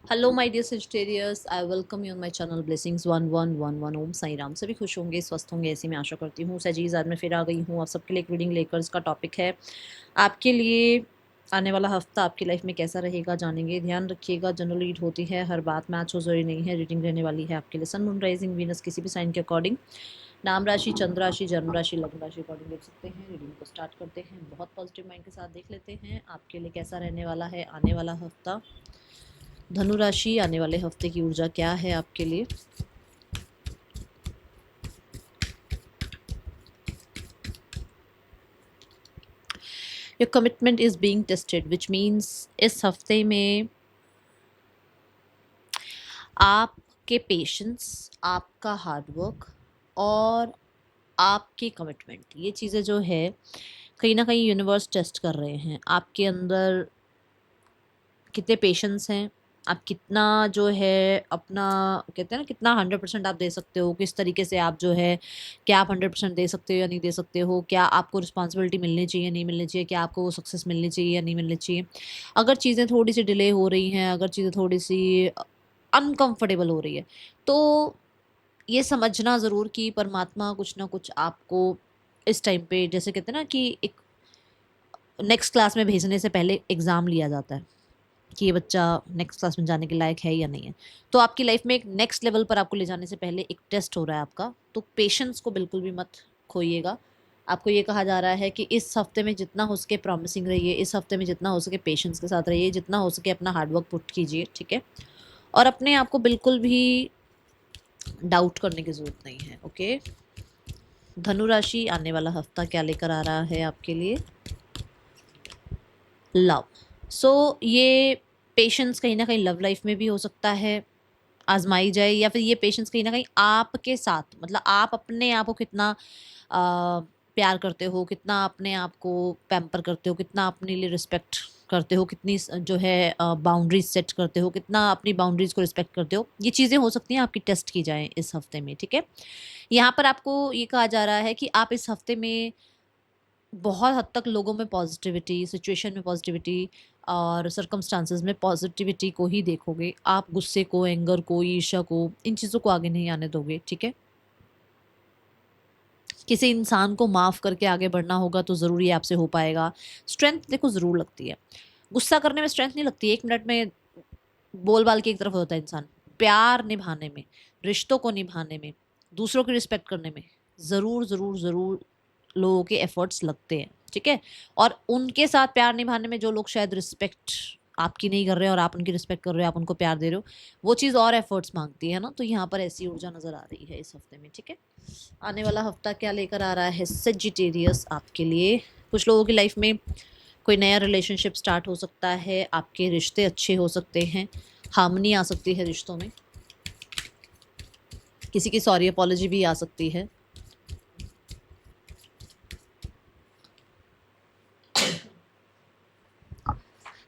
Hello my dear Sagittarius, I welcome you on my channel blessings 1111 Om Sai Ram. सभी खुश होंगे, स्वस्थ होंगे, ऐसी मैं आशा करती हूँ। सजीज आज मैं फिर आ गई हूँ आप सबके लिए एक रीडिंग लेकर। इसका टॉपिक है आपके लिए आने वाला हफ्ता आपकी लाइफ में कैसा रहेगा, जानेंगे। ध्यान रखिएगा, जनरल रीड होती है, हर बात मैच हो जरूरी नहीं है। रीडिंग रहने वाली है आपके लिए सन मून राइजिंग वीनस किसी भी साइन के अकॉर्डिंग, नाम राशि, चंद्र राशि, जन्म राशि, लग्न राशि अकॉर्डिंग देख सकते हैं। रीडिंग को स्टार्ट करते हैं, बहुत पॉजिटिव माइंड के साथ देख लेते हैं आपके लिए कैसा रहने वाला है आने वाला हफ्ता। धनु राशि, आने वाले हफ्ते की ऊर्जा क्या है आपके लिए। Your commitment is being tested which means इस हफ्ते में आपके पेशेंस, आपका हार्डवर्क और आपकी कमिटमेंट, ये चीज़ें जो है कहीं ना कहीं यूनिवर्स टेस्ट कर रहे हैं आपके अंदर। कितने पेशेंस हैं आप, कितना जो है अपना, कहते हैं ना, कितना 100% आप दे सकते हो, किस तरीके से आप जो है, क्या आप 100% दे सकते हो या नहीं दे सकते हो, क्या आपको रिस्पॉन्सिबिलिटी मिलनी चाहिए नहीं मिलनी चाहिए, क्या आपको वो सक्सेस मिलनी चाहिए या नहीं मिलनी चाहिए। अगर चीज़ें थोड़ी सी डिले हो रही हैं, अगर चीज़ें थोड़ी सी अनकंफर्टेबल हो रही है, तो ये समझना ज़रूर कि परमात्मा कुछ ना कुछ आपको इस टाइम पे, जैसे कहते हैं ना कि एक नेक्स्ट क्लास में भेजने से पहले एग्ज़ाम लिया जाता है कि ये बच्चा नेक्स्ट क्लास में जाने के लायक है या नहीं है। तो आपकी लाइफ में एक नेक्स्ट लेवल पर आपको ले जाने से पहले एक टेस्ट हो रहा है आपका। तो पेशेंस को बिल्कुल भी मत खोइएगा। आपको ये कहा जा रहा है कि इस हफ्ते में जितना हो सके प्रॉमिसिंग रहिए, इस हफ्ते में जितना हो सके पेशेंस के साथ रहिए, जितना हो सके अपना हार्डवर्क पुट कीजिए, ठीक है। और अपने आप को बिल्कुल भी डाउट करने की ज़रूरत नहीं है, ओके। धनु राशि, आने वाला हफ्ता क्या लेकर आ रहा है आपके लिए। लव। सो ये पेशेंस कहीं ना कहीं लव लाइफ में भी हो सकता है, आजमाई जाए, या फिर ये पेशेंस कहीं ना कहीं आपके साथ, मतलब आप अपने आप को कितना प्यार करते हो, कितना अपने आप को पैम्पर करते हो, कितना अपने लिए रिस्पेक्ट करते हो, कितनी जो है बाउंड्रीज सेट करते हो, कितना अपनी बाउंड्रीज को रिस्पेक्ट करते हो। ये चीज़ें हो सकती हैं आपकी टेस्ट की जाएं इस हफ्ते में, ठीक है। यहाँ पर आपको ये कहा जा रहा है कि आप इस हफ्ते में बहुत हद तक लोगों में पॉजिटिविटी, सिचुएशन में पॉजिटिविटी और सर्कमस्टांसेस में पॉजिटिविटी को ही देखोगे। आप गुस्से को, एंगर को, ईर्ष्या को, इन चीज़ों को आगे नहीं आने दोगे, ठीक है। किसी इंसान को माफ़ करके आगे बढ़ना होगा तो ज़रूर ये आपसे हो पाएगा। स्ट्रेंथ देखो ज़रूर लगती है, गुस्सा करने में स्ट्रेंथ नहीं लगती, 1 मिनट में बोल बाल के एक तरफ होता है इंसान। प्यार निभाने में, रिश्तों को निभाने में, दूसरों की रिस्पेक्ट करने में ज़रूर ज़रूर ज़रूर लोगों के एफर्ट्स लगते हैं, ठीक है। और उनके साथ प्यार निभाने में जो लोग शायद रिस्पेक्ट आपकी नहीं कर रहे हैं और आप उनकी रिस्पेक्ट कर रहे हो, आप उनको प्यार दे रहे हो, वो चीज़ और एफर्ट्स मांगती है ना। तो यहाँ पर ऐसी ऊर्जा नज़र आ रही है इस हफ्ते में, ठीक है। आने वाला हफ्ता क्या लेकर आ रहा है सजिटेरियस आपके लिए। कुछ लोगों की लाइफ में कोई नया रिलेशनशिप स्टार्ट हो सकता है, आपके रिश्ते अच्छे हो सकते हैं, हार्मनी आ सकती है रिश्तों में, किसी की सॉरी अपॉलॉजी भी आ सकती है।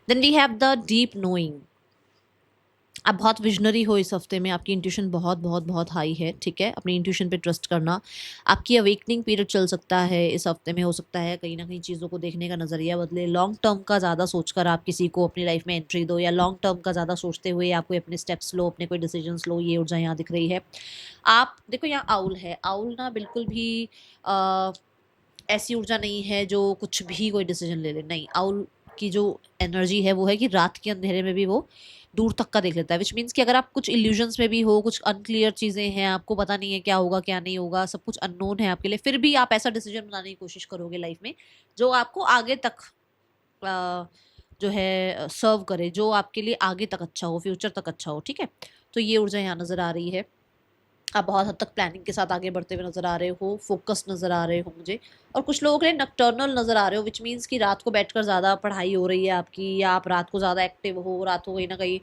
Then we have the deep knowing. आप बहुत विजनरी हो इस हफ्ते में, आपकी इंट्यूशन बहुत बहुत बहुत हाई है, ठीक है। अपनी इंट्यूशन पे ट्रस्ट करना। आपकी अवेकनिंग पीरियड चल सकता है इस हफ्ते में, हो सकता है कहीं ना कहीं चीज़ों को देखने का नज़रिया बदले। लॉन्ग टर्म का ज़्यादा सोचकर आप किसी को अपनी लाइफ में एंट्री दो, या लॉन्ग टर्म का ज़्यादा सोचते हुए आप कोई अपने स्टेप्स लो, अपने कोई डिसीजंस लो, ये ऊर्जा यहाँ दिख रही है। आप देखो यहाँ आउल है, आउल ना बिल्कुल भी ऐसी ऊर्जा नहीं है जो कुछ भी कोई डिसीजन ले ले, नहीं। आउल की जो एनर्जी है वो है कि रात के अंधेरे में भी वो दूर तक का देख लेता है, विच मीन्स कि अगर आप कुछ इल्यूजन्स में भी हो, कुछ अनक्लियर चीज़ें हैं, आपको पता नहीं है क्या होगा क्या नहीं होगा, सब कुछ अननोन है आपके लिए, फिर भी आप ऐसा डिसीजन बनाने की कोशिश करोगे लाइफ में जो आपको आगे तक जो है सर्व करे, जो आपके लिए आगे तक अच्छा हो, फ्यूचर तक अच्छा हो, ठीक है। तो ये ऊर्जा यहाँ नज़र आ रही है। आप बहुत हद तक प्लानिंग के साथ आगे बढ़ते हुए नज़र आ रहे हो, फोकस नज़र आ रहे हो मुझे। और कुछ लोगों के लिए नक्टर्नल नज़र आ रहे हो, विच मीन्स कि रात को बैठकर ज़्यादा पढ़ाई हो रही है आपकी, या आप रात को ज़्यादा एक्टिव हो, रात को कहीं ना कहीं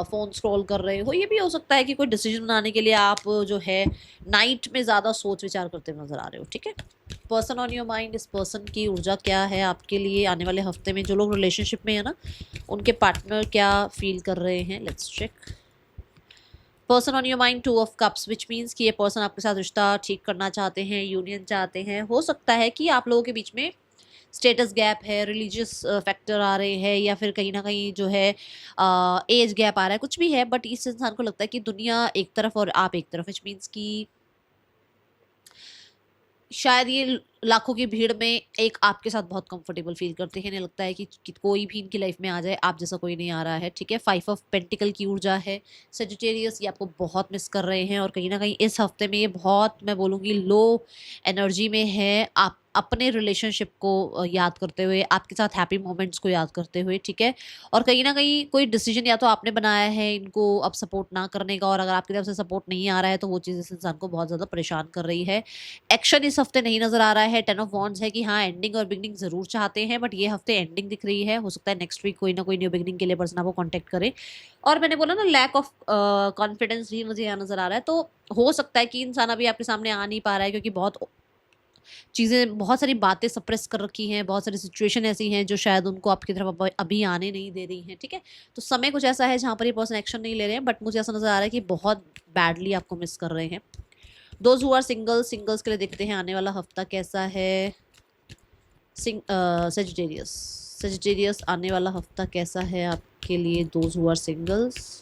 फ़ोन स्क्रॉल कर रहे हो। ये भी हो सकता है कि कोई डिसीजन बनाने के लिए आप जो है नाइट में ज़्यादा सोच विचार करते हुए नज़र आ रहे हो, ठीक है। पर्सन ऑन योर माइंड, इस पर्सन की ऊर्जा क्या है आपके लिए आने वाले हफ्ते में। जो लोग रिलेशनशिप में है ना, उनके पार्टनर क्या फील कर रहे हैं, let's check. Person on your mind, 2 of cups, which means कि ये पर्सन आपके साथ रिश्ता ठीक करना चाहते हैं, यूनियन चाहते हैं। हो सकता है कि आप लोगों के बीच में स्टेटस गैप है, रिलीजियस फैक्टर आ रहे हैं, या फिर कहीं ना कहीं जो है एज गैप आ रहा है, कुछ भी है, बट इस इंसान को लगता है कि दुनिया एक तरफ और आप एक तरफ, विच मीन्स कि शायद ये लाखों की भीड़ में एक आपके साथ बहुत कंफर्टेबल फील करते हैं। इन्हें लगता है कि कोई भी इनकी लाइफ में आ जाए, आप जैसा कोई नहीं आ रहा है, ठीक है। 5 ऑफ पेंटिकल की ऊर्जा है सेजिटेरियस, ये आपको बहुत मिस कर रहे हैं, और कहीं ना कहीं इस हफ्ते में ये बहुत, मैं बोलूँगी, लो एनर्जी में है। आप अपने रिलेशनशिप को याद करते हुए, आपके साथ हैप्पी मोमेंट्स को याद करते हुए, ठीक है। और कहीं ना कहीं कोई डिसीजन या तो आपने बनाया है इनको अब सपोर्ट ना करने का, और अगर आपकी तरफ से सपोर्ट नहीं आ रहा है तो वो चीज़ इस इंसान को बहुत ज़्यादा परेशान कर रही है। एक्शन इस हफ्ते नहीं नजर आ रहा है। 10 ऑफ वॉन्ड्स है कि हाँ, एंडिंग और बिगनिंग जरूर चाहते हैं, बट ये हफ्ते एंडिंग दिख रही है। हो सकता है नेक्स्ट वीक कोई ना कोई न्यू बिगनिंग के लिए पर्सन आपको कांटेक्ट करे। और मैंने बोला ना, लैक ऑफ कॉन्फिडेंस भी मुझे यहाँ नजर आ रहा है। तो हो सकता है कि इंसान अभी आपके सामने आ नहीं पा रहा है, क्योंकि बहुत चीज़ें, बहुत सारी बातें सप्रेस कर रखी हैं, बहुत सारी सिचुएशन ऐसी हैं जो शायद उनको आपकी तरफ अभी आने नहीं दे रही हैं, ठीक है। तो समय कुछ ऐसा है जहाँ पर ये पर्सन एक्शन नहीं ले रहे हैं, बट मुझे ऐसा नजर आ रहा है कि बहुत बैडली आपको मिस कर रहे हैं। दोज हु आर सिंगल्स के लिए देखते हैं आने वाला हफ्ता कैसा है। सेजिटेरियस सेजिटेरियस आने वाला हफ्ता कैसा है आपके लिए। दोज हु आर सिंगल्स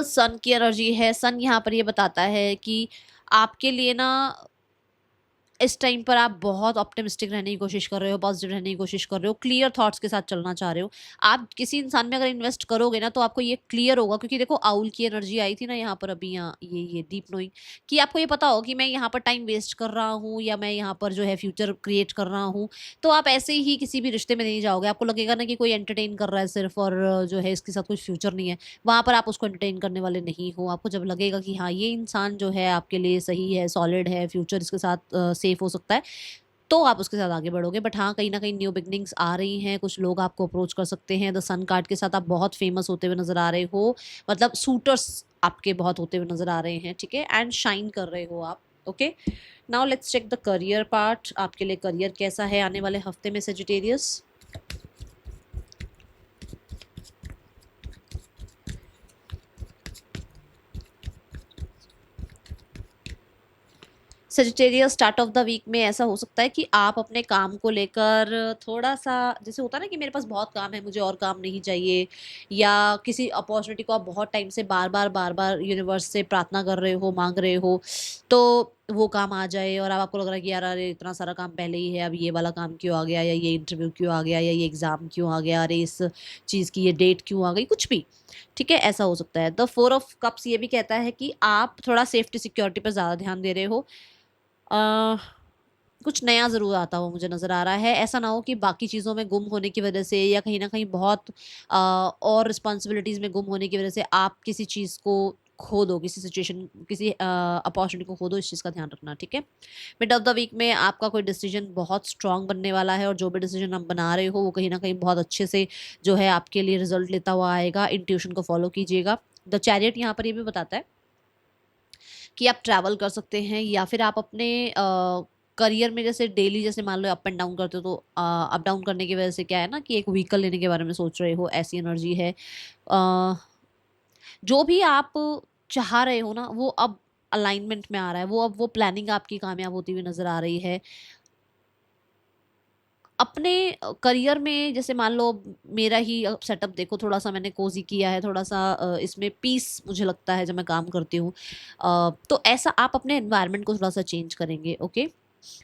सन की एनर्जी है। सन यहाँ पर ये बताता है कि आपके लिए ना इस टाइम पर आप बहुत ऑप्टिमिस्टिक रहने की कोशिश कर रहे हो, पॉजिटिव रहने की कोशिश कर रहे हो, क्लियर थॉट्स के साथ चलना चाह रहे हो। आप किसी इंसान में अगर इन्वेस्ट करोगे ना, तो आपको ये क्लियर होगा, क्योंकि देखो आउल की एनर्जी आई थी ना यहाँ पर अभी, यहाँ ये डीप नोइंग, कि आपको ये पता हो कि मैं यहाँ पर टाइम वेस्ट कर रहा हूँ, या मैं यहाँ पर जो है फ्यूचर क्रिएट कर रहा हूँ। तो आप ऐसे ही किसी भी रिश्ते में नहीं जाओगे। आपको लगेगा ना कि कोई एंटरटेन कर रहा है सिर्फ, और जो है इसके साथ कुछ फ्यूचर नहीं है। वहाँ पर आप उसको एंटरटेन करने वाले नहीं हो। आपको जब लगेगा कि हाँ, ये इंसान जो है आपके लिए सही है, सॉलिड है, फ्यूचर इसके साथ सेफ हो सकता है, तो आप उसके साथ आगे बढ़ोगे। बट हाँ, कहीं ना कहीं न्यू बिगनिंग्स आ रही हैं। कुछ लोग आपको अप्रोच कर सकते हैं। द सन कार्ड के साथ आप बहुत फेमस होते हुए नजर आ रहे हो, मतलब सूटर्स आपके बहुत होते हुए नजर आ रहे हैं, ठीक है। एंड शाइन कर रहे हो आप। Okay, now let's check the career part. आपके लिए करियर कैसा है आने वाले हफ्ते में Sagittarius. Sagittarius start of the week में ऐसा हो सकता है कि आप अपने काम को लेकर थोड़ा सा, जैसे होता है ना कि मेरे पास बहुत काम है, मुझे और काम नहीं चाहिए, या किसी अपॉर्चुनिटी को आप बहुत टाइम से बार बार यूनिवर्स से प्रार्थना कर रहे हो, मांग रहे हो, तो वो काम आ जाए, और अब आपको लग रहा है कि यार अरे इतना सारा काम पहले ही है, अब ये वाला काम क्यों आ गया, या ये इंटरव्यू क्यों आ गया, या ये एग्ज़ाम क्यों आ गया, अरे इस चीज़ की ये डेट क्यों आ गई, कुछ भी, ठीक है, ऐसा हो सकता है। द 4 ऑफ कप्स ये भी कहता है कि आप थोड़ा सेफ्टी सिक्योरिटी पर ज़्यादा ध्यान दे रहे हो। अ, कुछ नया ज़रूर आता हुआ मुझे नज़र आ रहा है। ऐसा ना हो कि बाकी चीज़ों में गुम होने की वजह से, या कहीं न कहीं बहुत और रिस्पॉन्सिबिलिटीज़ में गुम होने की वजह से आप किसी चीज़ को खो दो, किसी सिचुएशन, किसी अपॉर्चुनिटी को खो दो, इस चीज़ का ध्यान रखना, ठीक है। मिड ऑफ द वीक में आपका कोई डिसीजन बहुत स्ट्रॉन्ग बनने वाला है, और जो भी डिसीजन आप बना रहे हो वो कहीं न कहीं बहुत अच्छे से जो है आपके लिए रिज़ल्ट लेता हुआ आएगा। इंट्यूशन को फ़ॉलो कीजिएगा। द चैरियट यहाँ पर ये भी बताता है कि आप ट्रैवल कर सकते हैं, या फिर आप अपने करियर में जैसे डेली, जैसे मान लो अप एंड डाउन करते हो, तो अप डाउन करने की वजह से क्या है ना, कि एक व्हीकल लेने के बारे में सोच रहे हो, ऐसी एनर्जी है। अ, जो भी आप चाह रहे हो ना, वो अब अलाइनमेंट में आ रहा है, वो अब वो प्लानिंग आपकी कामयाब होती हुई नजर आ रही है। अपने करियर में जैसे मान लो मेरा ही सेटअप देखो, थोड़ा सा मैंने कोजी किया है, थोड़ा सा इसमें पीस मुझे लगता है जब मैं काम करती हूँ। तो ऐसा आप अपने एनवायरनमेंट को थोड़ा सा चेंज करेंगे। Okay,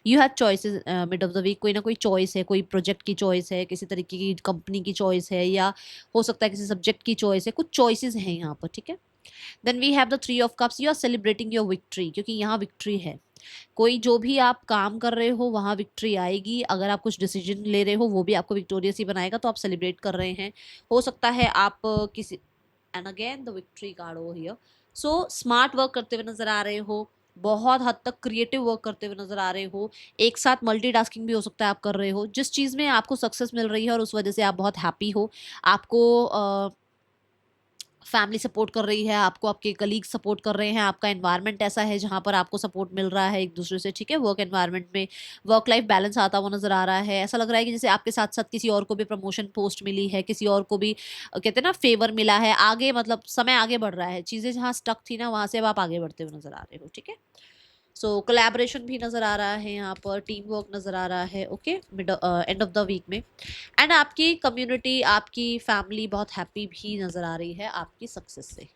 you have choices mid of the week. कोई ना कोई चॉइस है, कोई प्रोजेक्ट की चॉइस है, किसी तरीके की कंपनी की चॉइस है, या हो सकता है किसी सब्जेक्ट की चॉइस है, कुछ चॉइसेस हैं यहाँ पर, ठीक है। Then we have the 3 of cups. You are celebrating your victory, क्योंकि यहाँ विक्ट्री है। कोई जो भी आप काम कर रहे हो वहाँ विक्ट्री आएगी। अगर आप कुछ डिसीजन ले रहे हो वो भी आपको विक्टोरियस ही बनाएगा, तो आप सेलिब्रेट कर रहे हैं। हो सकता है आप किसी, and again the victory card over here. So smart work करते हुए नजर आ रहे हो, बहुत हद तक क्रिएटिव वर्क करते हुए नजर आ रहे हो। एक साथ मल्टीटास्किंग भी हो सकता है आप कर रहे हो, जिस चीज़ में आपको सक्सेस मिल रही है और उस वजह से आप बहुत हैप्पी हो। आपको फैमिली सपोर्ट कर रही है, आपको आपके कलीग सपोर्ट कर रहे हैं, आपका एनवायरनमेंट ऐसा है जहाँ पर आपको सपोर्ट मिल रहा है एक दूसरे से, ठीक है। वर्क एनवायरनमेंट में वर्क लाइफ बैलेंस आता हुआ नजर आ रहा है। ऐसा लग रहा है कि जैसे आपके साथ साथ किसी और को भी प्रमोशन पोस्ट मिली है, किसी और को भी कहते हैं ना फेवर मिला है, आगे मतलब समय आगे बढ़ रहा है। चीज़ें जहाँ स्टक थी ना, वहाँ से अब आप आगे बढ़ते हुए नजर आ रहे हो, ठीक है। सो कोलैबोरेशन भी नज़र आ रहा है यहाँ पर, टीम वर्क नज़र आ रहा है, okay, mid end of the week में। एंड आपकी कम्युनिटी, आपकी फैमिली बहुत हैप्पी भी नज़र आ रही है आपकी सक्सेस से।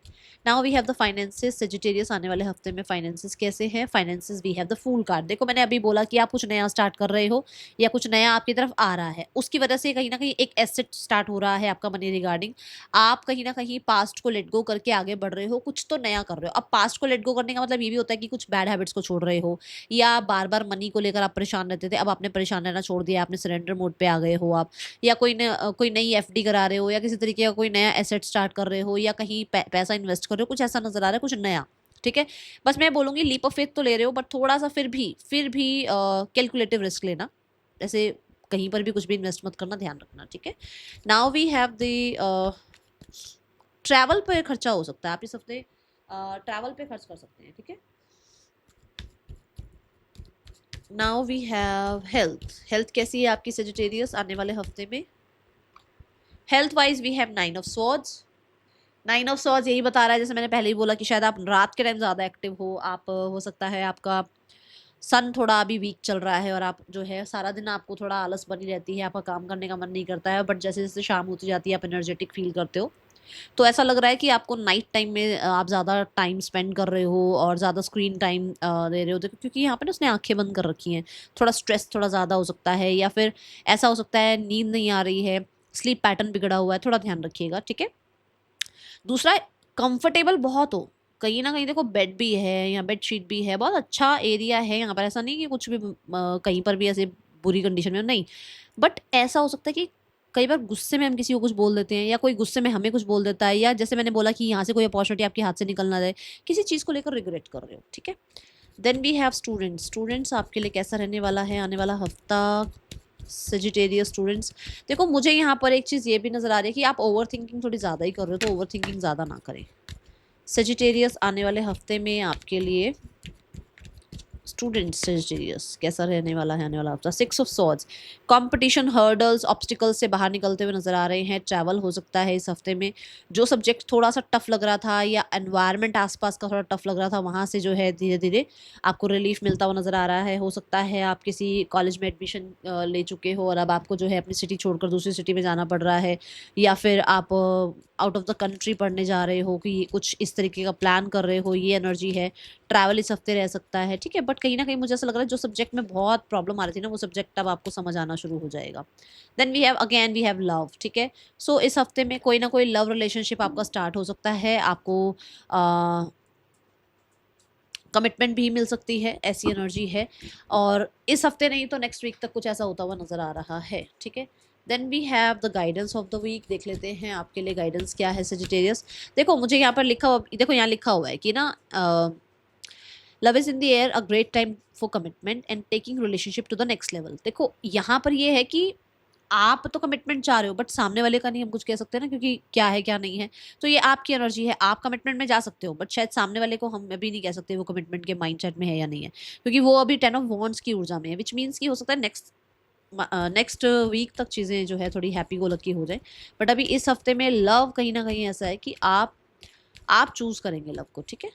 Now we have the finances. Sagittarius, आने वाले हफ्ते में फाइनेंसेस कैसे हैं? Finances, we have the fool card. देखो मैंने अभी बोला कि आप कुछ नया स्टार्ट कर रहे हो या कुछ नया आपकी तरफ आ रहा है, उसकी वजह से कहीं ना कहीं एक एसेट स्टार्ट हो रहा है आपका मनी रिगार्डिंग। आप कहीं ना कहीं पास्ट को लेट गो करके आगे बढ़ रहे हो, कुछ तो नया कर रहे हो। अब पास्ट को लेट गो करने का मतलब ये भी होता है कि कुछ बैड हैबिट्स को छोड़ रहे हो, या बार बार मनी को लेकर आप परेशान रहते थे, अब आपने परेशान रहना छोड़ दिया, आपने सरेंडर मोड पे आ गए हो आप, या कोई नई एफडी करा रहे हो, या किसी तरीके का कोई नया एसेट स्टार्ट कर रहे हो, या कहीं पैसा इन्वेस्ट कर रहे हो, कुछ ऐसा नजर आ रहा है, कुछ नया। ठीक है, बस मैं बोलूंगी लीप ऑफ फेथ तो ले रहे हो, बट थोड़ा सा फिर भी कैलकुलेटिव रिस्क लेना। जैसे कहीं पर भी कुछ भी इन्वेस्ट मत करना, ध्यान रखना, ठीक है। Now we have the travel पे खर्चा हो सकता है आप इस हफ्ते, ट्रैवल पे खर्च कर सकते हैं, ठीक है। Now we have health. Health कैसी है आपकी सेजिटेरियस आने वाले हफ्ते में? Health wise we have 9 of swords. 9 of swords यही बता रहा है, जैसे मैंने पहले ही बोला, कि शायद आप रात के टाइम ज़्यादा एक्टिव हो, आप हो सकता है आपका सन थोड़ा अभी वीक चल रहा है, और आप जो है सारा दिन आपको थोड़ा आलस बनी रहती है, आपका काम करने का मन नहीं करता है, बट जैसे जैसे शाम होती जाती है आप एनर्जेटिक फील करते हो। तो ऐसा लग रहा है कि आपको नाइट टाइम में आप ज़्यादा टाइम स्पेंड कर रहे हो और ज़्यादा स्क्रीन टाइम दे रहे हो, क्योंकि यहाँ पे ना उसने आंखें बंद कर रखी हैं। थोड़ा स्ट्रेस थोड़ा ज़्यादा हो सकता है, या फिर ऐसा हो सकता है नींद नहीं आ रही है, स्लीप पैटर्न बिगड़ा हुआ है, थोड़ा ध्यान रखिएगा, ठीक है। दूसरा, कंफर्टेबल बहुत हो, कहीं ना कहीं देखो बेड भी है, या बेड शीट भी है, बहुत अच्छा एरिया है यहाँ पर, ऐसा नहीं कि कुछ भी कहीं पर भी ऐसे बुरी कंडीशन में हो, नहीं। बट ऐसा हो सकता है कि कई बार गुस्से में हम किसी को कुछ बोल देते हैं, या कोई गुस्से में हमें कुछ बोल देता है, या जैसे मैंने बोला कि यहाँ से कोई अपॉर्चुनिटी आपके हाथ से निकल ना जाए, किसी चीज़ को लेकर रिग्रेट कर रहे हो, ठीक है। Then we have students. Students आपके लिए कैसा रहने वाला है आने वाला हफ्ता? सेजिटेरियस स्टूडेंट्स, देखो मुझे यहाँ पर एक चीज़ ये भी नज़र आ रही है कि आप ओवर थिंकिंग थोड़ी ज़्यादा ही कर रहे हो, तो ओवर थिंकिंग ज़्यादा ना करें। सेजिटेरियस आने वाले हफ्ते में आपके लिए स्टूडेंट्स सेजिटेरियस कैसा रहने वाला है आने वाला हफ्ता? 6 of swords. Competition, hurdles, obstacles से बाहर निकलते हुए नजर आ रहे हैं। ट्रैवल हो सकता है इस हफ्ते में। जो सब्जेक्ट थोड़ा सा टफ लग रहा था, या एनवायरनमेंट आसपास का थोड़ा टफ लग रहा था, वहाँ से जो है धीरे धीरे आपको रिलीफ मिलता हुआ नजर आ रहा है। हो सकता है आप किसी कॉलेज में एडमिशन ले चुके हो, और अब आपको जो है अपनी सिटी छोड़कर दूसरी सिटी में जाना पड़ रहा है, या फिर आप आउट ऑफ द कंट्री पढ़ने जा रहे हो, कि कुछ इस तरीके का प्लान कर रहे हो, ये एनर्जी है। ट्रैवल इस हफ्ते रह सकता है, ठीक है। बट कहीं ना कहीं मुझे ऐसा लग रहा है जो सब्जेक्ट में बहुत प्रॉब्लम आ रही थी ना, वो सब्जेक्ट अब आपको समझ आना शुरू हो जाएगा। देन वी हैव लव, ठीक है। सो इस हफ्ते में कोई ना कोई लव रिलेशनशिप आपका स्टार्ट हो सकता है, आपको कमिटमेंट भी मिल सकती है, ऐसी एनर्जी है। और इस हफ्ते नहीं तो नेक्स्ट वीक तक कुछ ऐसा होता हुआ नजर आ रहा है, ठीक है। Then we have the guidance of the week. देख लेते हैं आपके लिए गाइडेंस क्या है सेजिटेरियस। देखो मुझे यहाँ पर लिखा हुआ, देखो यहाँ लिखा हुआ है कि ना, love is in the air, a great time for commitment and taking relationship to the next level. देखो यहाँ पर ये है कि आप तो कमिटमेंट चाह रहे हो, बट सामने वाले का नहीं हम कुछ कह सकते ना, क्योंकि क्या है क्या नहीं है। तो ये आपकी एनर्जी है, आप कमिटमेंट में जा सकते हो, बट शायद सामने वाले को हम अभी नहीं कह सकते वो कमिटमेंट के माइंडसेट में है या नहीं है, क्योंकि वो अभी 10 ऑफ वॉन्ड्स की ऊर्जा में है, विच मीन्स कि हो सकता है नेक्स्ट वीक तक चीज़ें जो है थोड़ी हैप्पी गो लकी हो जाए। बट अभी इस हफ्ते में लव कहीं ना कहीं ऐसा है कि आप चूज करेंगे लव को, ठीक है।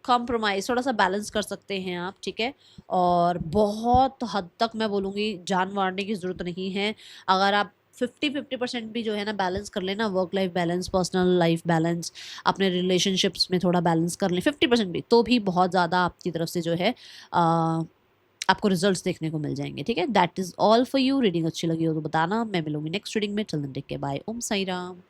कॉम्प्रोमाइज़ थोड़ा सा बैलेंस कर सकते हैं आप, ठीक है। और बहुत हद तक मैं बोलूँगी जान मारने की ज़रूरत नहीं है। अगर आप 50-50% भी जो है ना बैलेंस कर लेना, work life balance, personal life balance, अपने रिलेशनशिप्स में थोड़ा बैलेंस कर लें 50% भी, तो भी बहुत ज़्यादा आपकी तरफ से जो है आपको रिजल्ट्स देखने को मिल जाएंगे, ठीक है। That is all for you. Reading अच्छी लगी हो तो बताना। मैं मिलूंगी नेक्स्ट रीडिंग में। Till then take care, bye. Om Sai Ram.